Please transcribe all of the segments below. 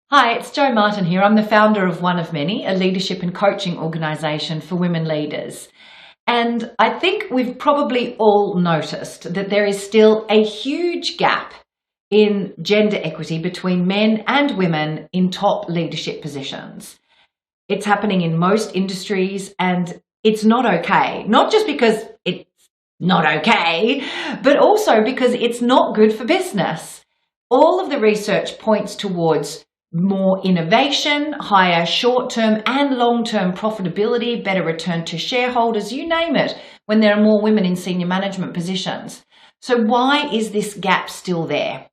Hi, it's Jo Martin here. I'm the founder of One of Many, a leadership and coaching organisation for women leaders. And I think we've probably all noticed that there is still a huge gap in gender equity between men and women in top leadership positions. It's happening in most industries and it's not okay. Not just because it's not okay, but also because it's not good for business. All of the research points towards more innovation, higher short-term and long-term profitability, better return to shareholders, you name it, when there are more women in senior management positions. So why is this gap still there?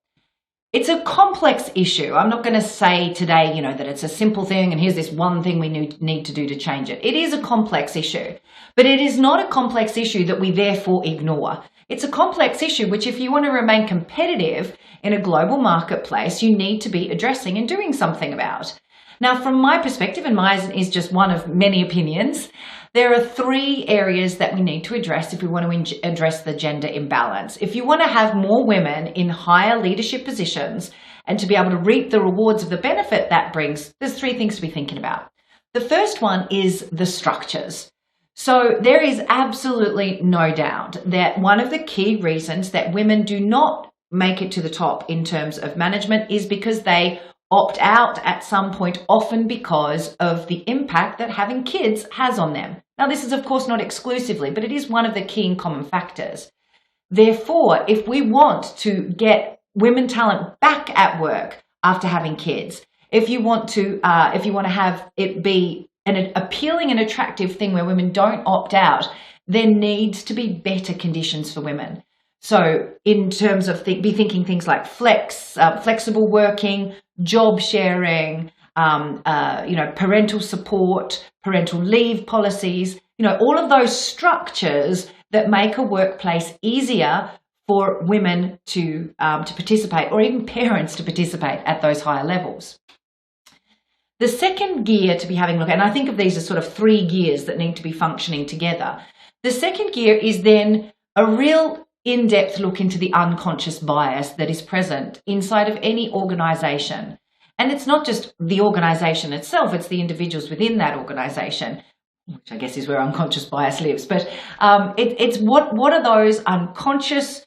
It's a complex issue. I'm not going to say today, that it's a simple thing and here's this one thing we need to do to change it. It is a complex issue, but it is not a complex issue that we therefore ignore. It's a complex issue which, if you want to remain competitive in a global marketplace, you need to be addressing and doing something about. Now, from my perspective, and mine is just one of many opinions, there are three areas that we need to address if we want to address the gender imbalance. If you want to have more women in higher leadership positions and to be able to reap the rewards of the benefit that brings, there's three things to be thinking about. The first one is the structures. So there is absolutely no doubt that one of the key reasons that women do not make it to the top in terms of management is because they opt out at some point, often because of the impact that having kids has on them. Now, this is of course not exclusively, but it is one of the key and common factors. Therefore, if we want to get women talent back at work after having kids, if you want to have it be an appealing and attractive thing where women don't opt out, there needs to be better conditions for women. So in terms of be thinking things like flexible working, job sharing, parental support, parental leave policies, all of those structures that make a workplace easier for women to participate, or even parents to participate at those higher levels. The second gear to be having a look at, and I think of these as sort of three gears that need to be functioning together. The second gear is then a real in-depth look into the unconscious bias that is present inside of any organisation. And it's not just the organisation itself, it's the individuals within that organisation, which I guess is where unconscious bias lives. But it's what are those unconscious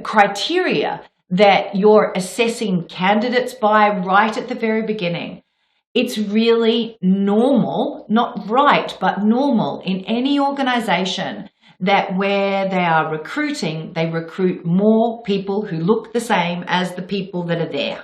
criteria that you're assessing candidates by right at the very beginning. It's really normal, not right, but normal in any organisation that where they are recruiting, they recruit more people who look the same as the people that are there.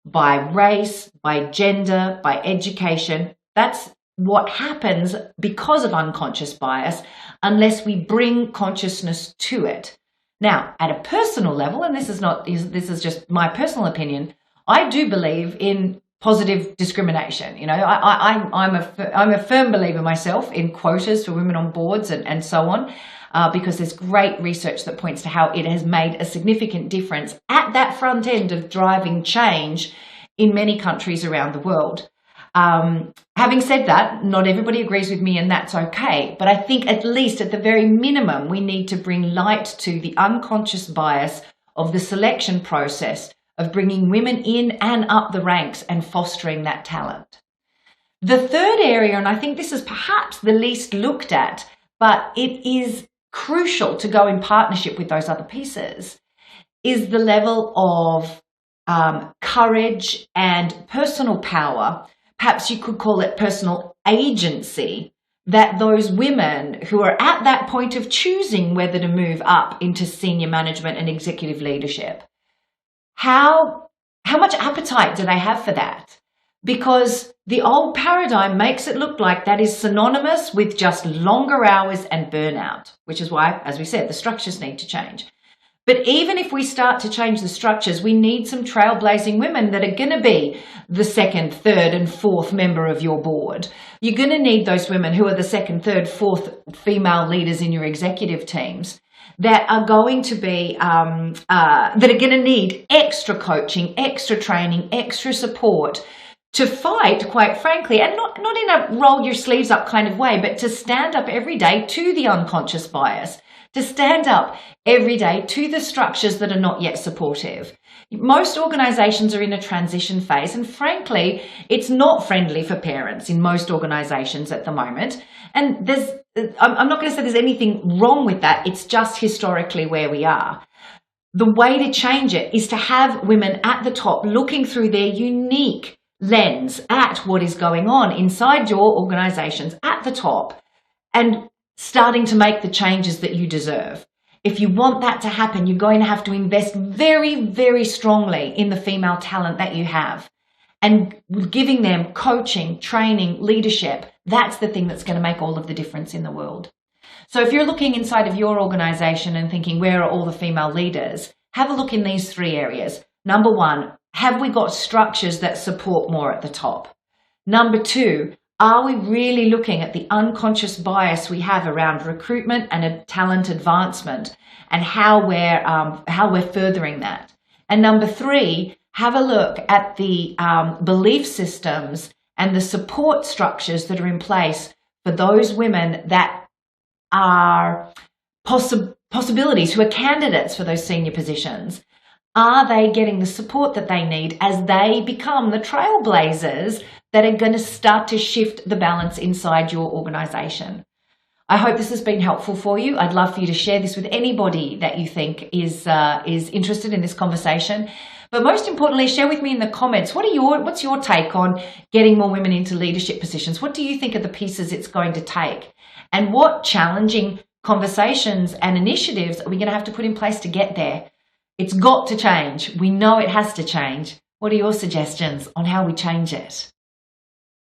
By race, by gender, by education. That's what happens because of unconscious bias, unless we bring consciousness to it. Now, at a personal level, and this is just my personal opinion, I do believe in positive discrimination. I'm a firm believer myself in quotas for women on boards and so on, because there's great research that points to how it has made a significant difference at that front end of driving change in many countries around the world. Having said that, not everybody agrees with me, and that's okay. But I think at least at the very minimum, we need to bring light to the unconscious bias of the selection process of bringing women in and up the ranks and fostering that talent. The third area, and I think this is perhaps the least looked at, but it is crucial to go in partnership with those other pieces, is the level of courage and personal power. Perhaps you could call it personal agency, that those women who are at that point of choosing whether to move up into senior management and executive leadership, how much appetite do they have for that? Because the old paradigm makes it look like that is synonymous with just longer hours and burnout, which is why, as we said, the structures need to change. But even if we start to change the structures, we need some trailblazing women that are going to be the second, third, and fourth member of your board. You're going to need those women who are the second, third, fourth female leaders in your executive teams that are going to be, that are going to need extra coaching, extra training, extra support to fight, quite frankly, and not in a roll your sleeves up kind of way, but to stand up every day to the unconscious bias, to stand up every day to the structures that are not yet supportive. Most organisations are in a transition phase, and frankly, it's not friendly for parents in most organisations at the moment. And I'm not going to say there's anything wrong with that. It's just historically where we are. The way to change it is to have women at the top looking through their unique lens at what is going on inside your organisations at the top and starting to make the changes that you deserve. If you want that to happen, you're going to have to invest very, very strongly in the female talent that you have and giving them coaching, training, leadership. That's the thing that's going to make all of the difference in the world. So if you're looking inside of your organisation and thinking, where are all the female leaders? Have a look in these 3 areas. Number 1, have we got structures that support more at the top? Number 2, are we really looking at the unconscious bias we have around recruitment and talent advancement and how we're furthering that? And number 3, have a look at the belief systems and the support structures that are in place for those women that are possibilities, who are candidates for those senior positions. Are they getting the support that they need as they become the trailblazers that are going to start to shift the balance inside your organisation? I hope this has been helpful for you. I'd love for you to share this with anybody that you think is interested in this conversation. But most importantly, share with me in the comments, what's your take on getting more women into leadership positions? What do you think are the pieces it's going to take? And what challenging conversations and initiatives are we going to have to put in place to get there? It's got to change. We know it has to change. What are your suggestions on how we change it?